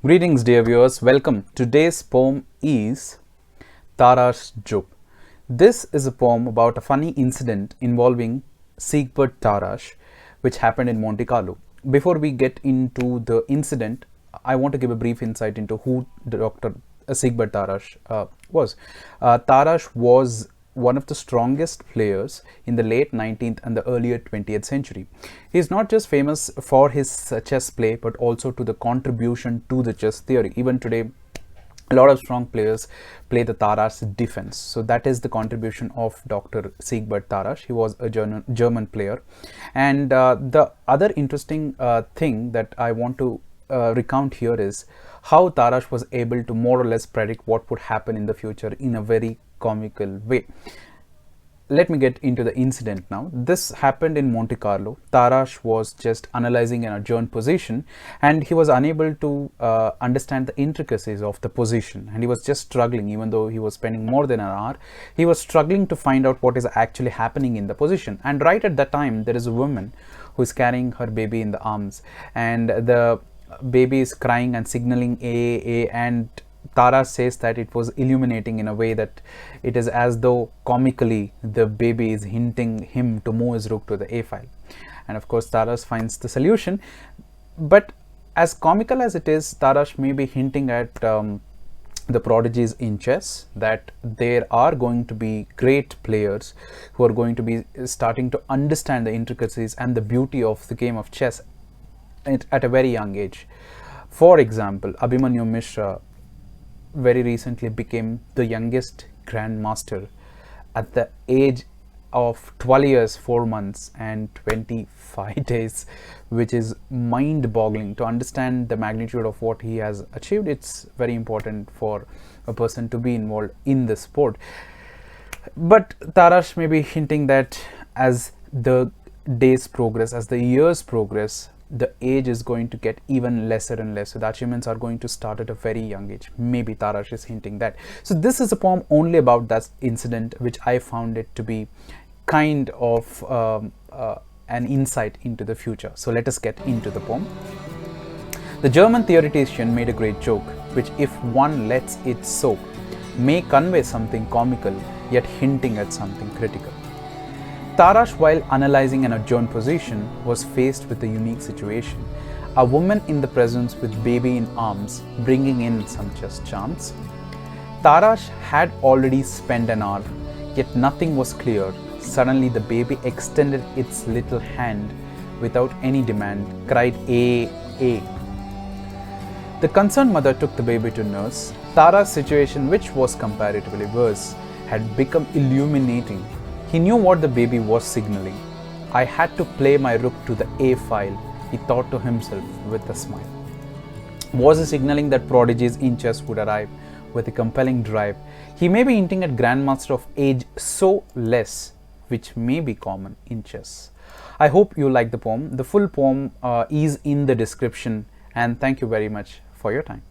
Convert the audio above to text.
Greetings dear viewers, welcome. Today's poem is Tarrasch's joke. This is a poem about a funny incident involving Siegbert Tarrasch which happened in Monte Carlo. Before we get into the incident, I want to give a brief insight into who Dr. Siegbert Tarrasch was. Tarrasch was one of the strongest players in the late 19th and the earlier 20th century. He is not just famous for his chess play but also to the contribution to the chess theory. Even today, a lot of strong players play the Tarrasch's defense. So that is the contribution of Dr. Siegbert Tarrasch. He was a German player. And the other interesting thing that I want to recount here is how Tarrasch was able to more or less predict what would happen in the future in a very comical way. Let me get into the incident now. This happened in Monte Carlo. Tarrasch was just analyzing an adjourned position and he was unable to understand the intricacies of the position, and he was just struggling. Even though he was spending more than an hour, he was struggling to find out what is actually happening in the position. And right at that time, there is a woman who is carrying her baby in the arms, and the baby is crying and signaling A, and Tarrasch says that it was illuminating in a way that it is as though comically the baby is hinting him to move his rook to the A file. And of course Tarrasch finds the solution, but as comical as it is, Tarrasch may be hinting at the prodigies in chess, that there are going to be great players who are going to be starting to understand the intricacies and the beauty of the game of chess at a very young age. For example, Abhimanyu Mishra very recently became the youngest grandmaster at the age of 12 years 4 months and 25 days, which is mind-boggling. To understand the magnitude of what he has achieved, it's very important for a person to be involved in the sport. But Tarrasch may be hinting that as the days progress, as the years progress, the age is going to get even lesser and lesser. The achievements are going to start at a very young age. Maybe Tarrasch is hinting that. So this is a poem only about that incident, which I found it to be kind of an insight into the future. So let us get into the poem. The German theoretician made a great joke, which if one lets it soak, may convey something comical, yet hinting at something critical. Tarrasch, while analyzing an adjourned position, was faced with a unique situation. A woman in the presence with baby in arms, bringing in some chess charms. Tarrasch had already spent an hour, yet nothing was clear. Suddenly the baby extended its little hand without any demand, cried A. The concerned mother took the baby to nurse. Tarrasch's situation, which was comparatively worse, had become illuminating. He knew what the baby was signaling. I had to play my rook to the A file, he thought to himself with a smile. Was he signaling that prodigies in chess would arrive with a compelling drive? He may be hinting at grandmaster of age so less, which may be common in chess. I hope you like the poem. The full poem is in the description, and thank you very much for your time.